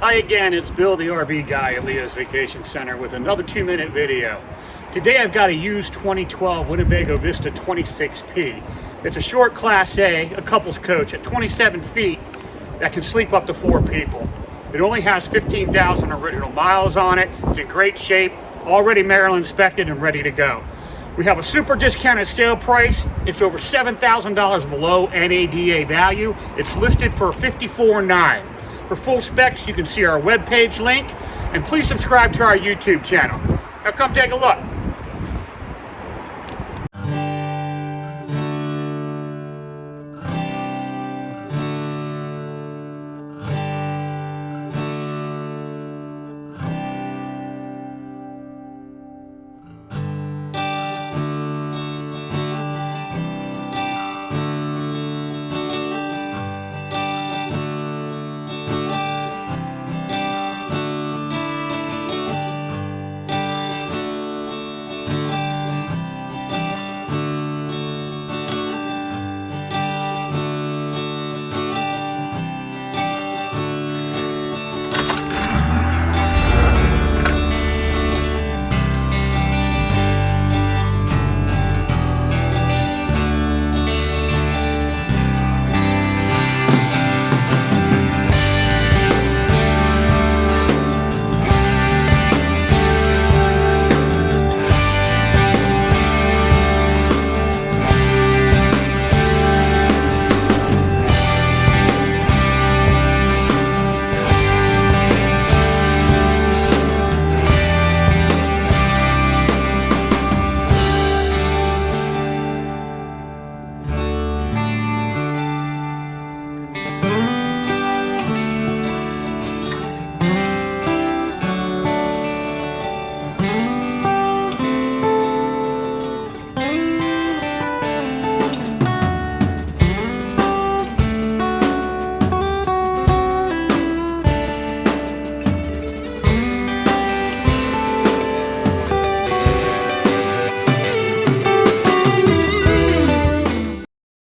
Hi again, it's Bill the RV guy at Leo's Vacation Center with another 2-minute video. Today I've got a used 2012 Winnebago Vista 26P. It's a short Class A couples coach at 27 feet that can sleep up to 4 people. It only has 15,000 original miles on it. It's in great shape, already Maryland inspected and ready to go. We have a super discounted sale price. It's over $7,000 below NADA value. It's listed for $54,900. For full specs, you can see our webpage link, and please subscribe to our YouTube channel. Now come take a look.